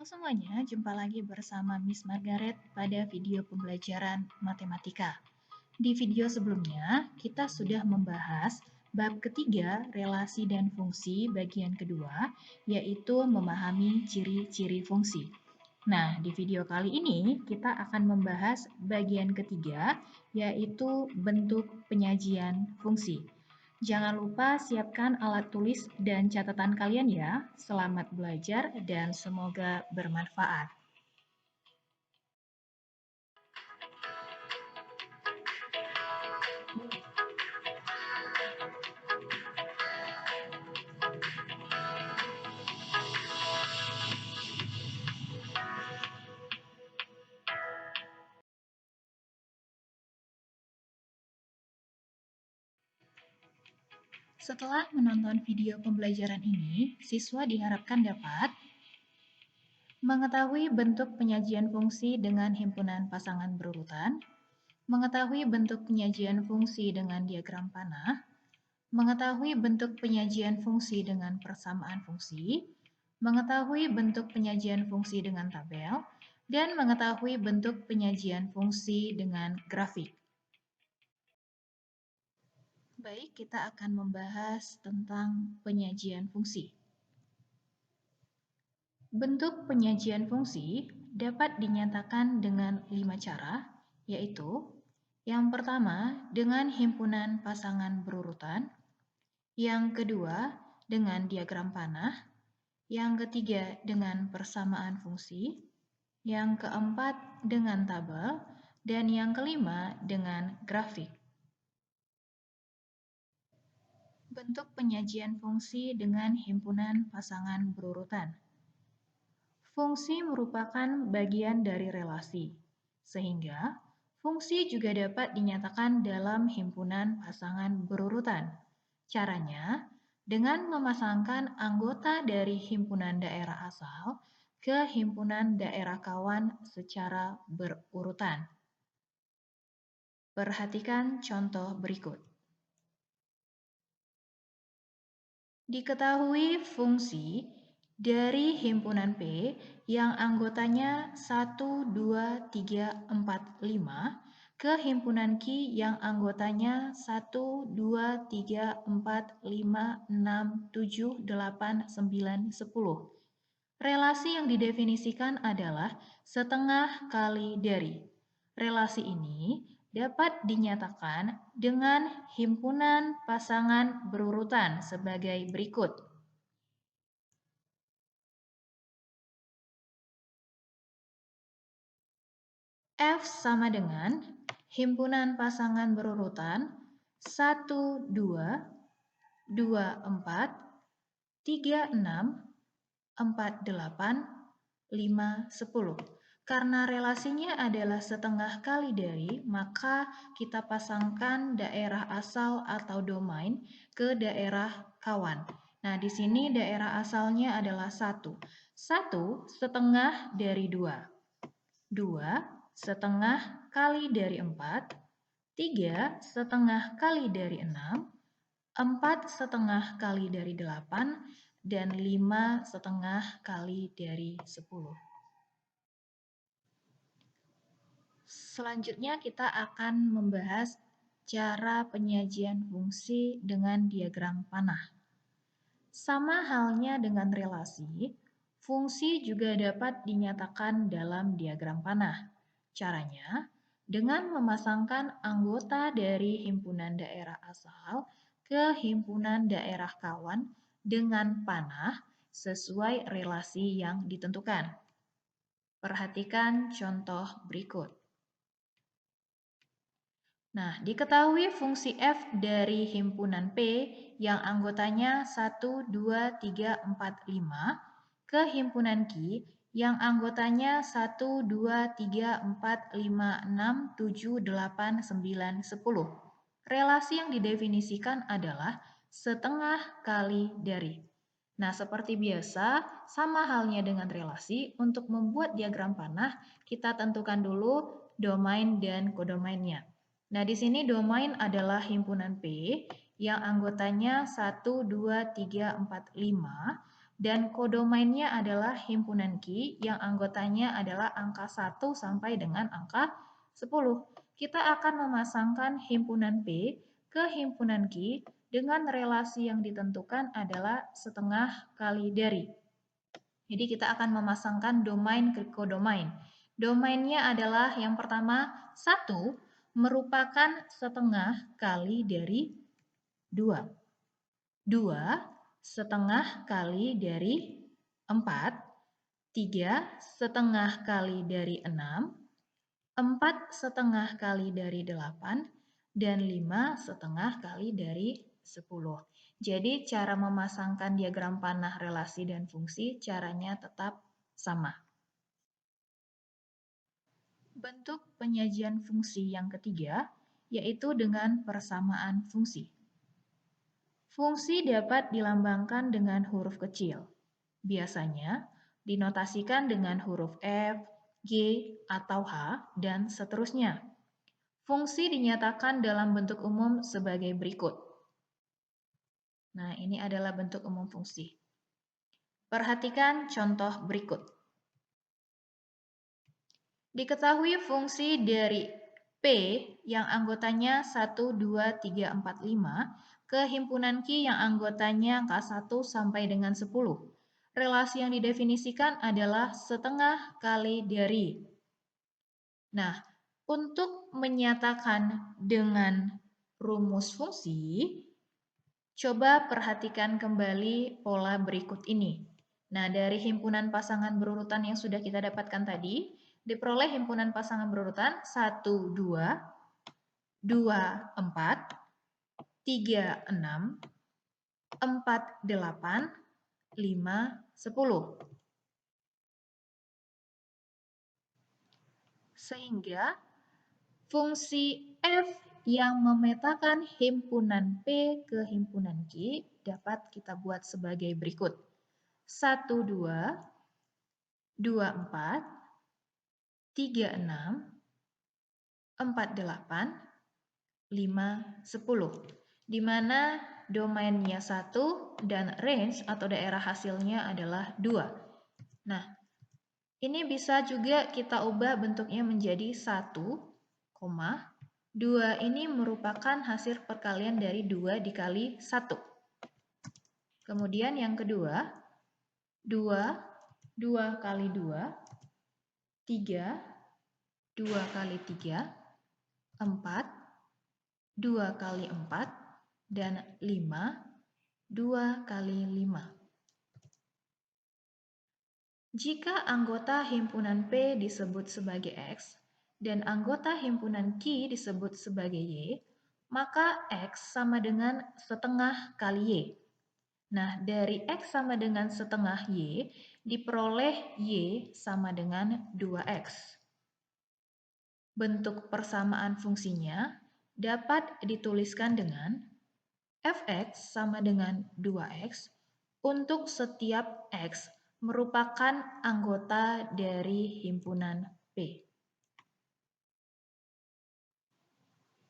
Halo semuanya, jumpa lagi bersama Miss Margaret pada video pembelajaran matematika. Di video sebelumnya, kita sudah membahas bab ketiga relasi dan fungsi bagian kedua, yaitu memahami ciri-ciri fungsi. Nah, di video kali ini kita akan membahas bagian ketiga, yaitu bentuk penyajian fungsi. Jangan lupa siapkan alat tulis dan catatan kalian ya. Selamat belajar dan semoga bermanfaat. Setelah menonton video pembelajaran ini, siswa diharapkan dapat mengetahui bentuk penyajian fungsi dengan himpunan pasangan berurutan, mengetahui bentuk penyajian fungsi dengan diagram panah, mengetahui bentuk penyajian fungsi dengan persamaan fungsi, mengetahui bentuk penyajian fungsi dengan tabel, dan mengetahui bentuk penyajian fungsi dengan grafik. Baik, kita akan membahas tentang penyajian fungsi. Bentuk penyajian fungsi dapat dinyatakan dengan 5 cara, yaitu yang pertama dengan himpunan pasangan berurutan, yang kedua dengan diagram panah, yang ketiga dengan persamaan fungsi, yang keempat dengan tabel, dan yang kelima dengan grafik. Bentuk penyajian fungsi dengan himpunan pasangan berurutan. Fungsi merupakan bagian dari relasi, sehingga fungsi juga dapat dinyatakan dalam himpunan pasangan berurutan. Caranya, dengan memasangkan anggota dari himpunan daerah asal ke himpunan daerah kawan secara berurutan. Perhatikan contoh berikut. Diketahui fungsi dari himpunan P yang anggotanya 1, 2, 3, 4, 5 ke himpunan Q yang anggotanya 1, 2, 3, 4, 5, 6, 7, 8, 9, 10. Relasi yang didefinisikan adalah setengah kali dari. Relasi ini dapat dinyatakan dengan himpunan pasangan berurutan sebagai berikut. F sama dengan himpunan pasangan berurutan 1, 2, 2, 4, 3, 6, 4, 8, 5, 10. Karena relasinya adalah setengah kali dari, maka kita pasangkan daerah asal atau domain ke daerah kawan. Nah, di sini daerah asalnya adalah 1. 1 setengah dari 2. 2 setengah kali dari 4. 3 setengah kali dari 6. 4 setengah kali dari 8. Dan 5 setengah kali dari 10. Selanjutnya kita akan membahas cara penyajian fungsi dengan diagram panah. Sama halnya dengan relasi, fungsi juga dapat dinyatakan dalam diagram panah. Caranya, dengan memasangkan anggota dari himpunan daerah asal ke himpunan daerah kawan dengan panah sesuai relasi yang ditentukan. Perhatikan contoh berikut. Nah, diketahui fungsi f dari himpunan P yang anggotanya 1, 2, 3, 4, 5 ke himpunan Q yang anggotanya 1, 2, 3, 4, 5, 6, 7, 8, 9, 10. Relasi yang didefinisikan adalah setengah kali dari. Nah, seperti biasa, sama halnya dengan relasi, untuk membuat diagram panah, kita tentukan dulu domain dan kodomainnya. Nah, di sini domain adalah himpunan P yang anggotanya 1, 2, 3, 4, 5 Dan kodomainnya adalah himpunan Q yang anggotanya adalah angka 1 sampai dengan angka 10. Kita akan memasangkan himpunan P ke himpunan Q dengan relasi yang ditentukan adalah setengah kali dari. Jadi kita akan memasangkan domain ke kodomain. Domainnya adalah yang pertama 1 merupakan setengah kali dari 2. 2 setengah kali dari 4. 3 setengah kali dari 6. 4 setengah kali dari 8. Dan 5 setengah kali dari 10. Jadi cara memasangkan diagram panah relasi dan fungsi caranya tetap sama. Bentuk penyajian fungsi yang ketiga yaitu dengan persamaan fungsi. Fungsi dapat dilambangkan dengan huruf kecil. Biasanya dinotasikan dengan huruf F, G, atau H, dan seterusnya. Fungsi dinyatakan dalam bentuk umum sebagai berikut. Nah, ini adalah bentuk umum fungsi. Perhatikan contoh berikut. Diketahui fungsi dari P yang anggotanya 1, 2, 3, 4, 5 ke himpunan Q yang anggotanya angka 1 sampai dengan 10. Relasi yang didefinisikan adalah setengah kali dari. Nah, untuk menyatakan dengan rumus fungsi, coba perhatikan kembali pola berikut ini. Nah, dari himpunan pasangan berurutan yang sudah kita dapatkan tadi, diperoleh himpunan pasangan berurutan 1, 2, 2, 4, 3, 6, 4, 8, 5, 10. Sehingga fungsi F yang memetakan himpunan P ke himpunan Q dapat kita buat sebagai berikut. 1, 2, 2, 4, 3, 6, 4, 8, 5, 10. Di mana domainnya 1 dan range atau daerah hasilnya adalah 2. Nah, ini bisa juga kita ubah bentuknya menjadi 1, 2 ini merupakan hasil perkalian dari 2 dikali 1. Kemudian yang kedua, 2, 2 kali 2, 3, 2 kali 3, 4, 2 kali 4, dan 5, 2 kali 5. Jika anggota himpunan P disebut sebagai X dan anggota himpunan Q disebut sebagai Y, maka X sama dengan setengah kali Y. Nah, dari X sama dengan setengah Y, diperoleh Y sama dengan 2X. Bentuk persamaan fungsinya dapat dituliskan dengan Fx sama dengan 2X untuk setiap X merupakan anggota dari himpunan P.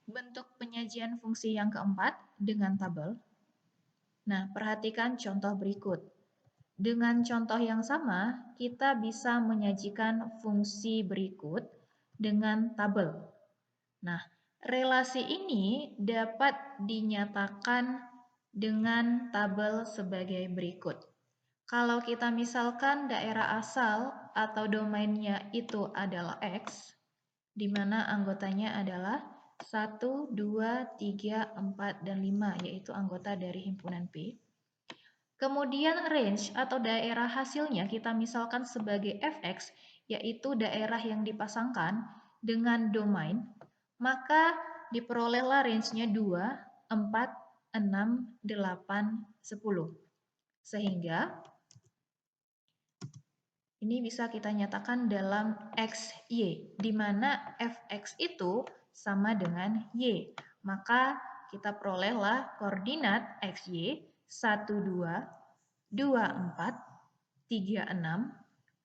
Bentuk penyajian fungsi yang keempat dengan tabel. Nah, perhatikan contoh berikut. Dengan contoh yang sama, kita bisa menyajikan fungsi berikut dengan tabel. Nah, relasi ini dapat dinyatakan dengan tabel sebagai berikut. Kalau kita misalkan daerah asal atau domainnya itu adalah X, di mana anggotanya adalah 1, 2, 3, 4, dan 5, yaitu anggota dari himpunan P. Kemudian range atau daerah hasilnya kita misalkan sebagai Fx, yaitu daerah yang dipasangkan dengan domain, maka diperolehlah range-nya 2, 4, 6, 8, 10. Sehingga ini bisa kita nyatakan dalam XY, di mana Fx itu sama dengan Y. Maka kita perolehlah koordinat XY 1, 2, 2, 4, 3, 6,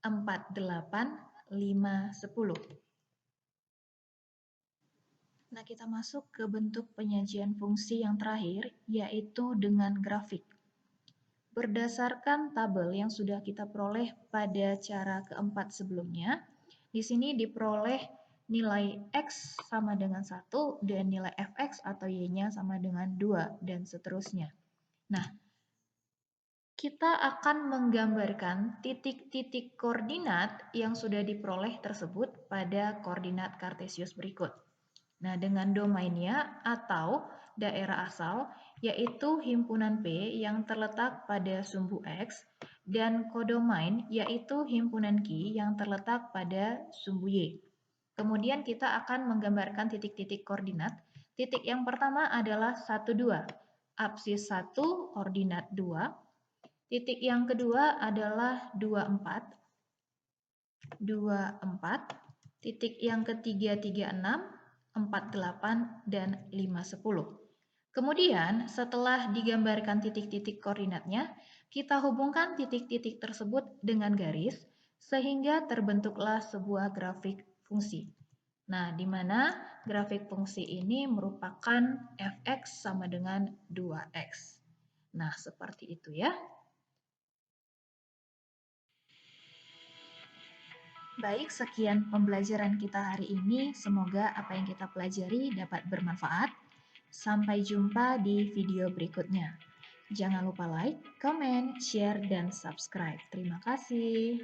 4, 8, 5, 10. Nah, kita masuk ke bentuk penyajian fungsi yang terakhir, yaitu dengan grafik. berdasarkan tabel yang sudah kita peroleh pada cara keempat sebelumnya. Di sini diperoleh nilai X sama dengan 1 dan nilai Fx atau Y-nya sama dengan 2 dan seterusnya. Nah, kita akan menggambarkan titik-titik koordinat yang sudah diperoleh tersebut pada koordinat kartesius berikut. Nah, dengan domainnya atau daerah asal, yaitu himpunan P yang terletak pada sumbu X, dan kodomain, yaitu himpunan Q yang terletak pada sumbu Y. Kemudian kita akan menggambarkan titik-titik koordinat. Titik yang pertama adalah 1, 2. Apsis 1, koordinat 2. Titik yang kedua adalah 2, 4. 2, 4. Titik yang ketiga 3, 6. 4, 8, dan 5, 10. Kemudian, setelah digambarkan titik-titik koordinatnya, kita hubungkan titik-titik tersebut dengan garis, sehingga terbentuklah sebuah grafik fungsi. Nah, di mana grafik fungsi ini merupakan fx sama dengan 2x. Nah, seperti itu ya. Baik, sekian pembelajaran kita hari ini. Semoga apa yang kita pelajari dapat bermanfaat. Sampai jumpa di video berikutnya. Jangan lupa like, comment, share, dan subscribe. Terima kasih.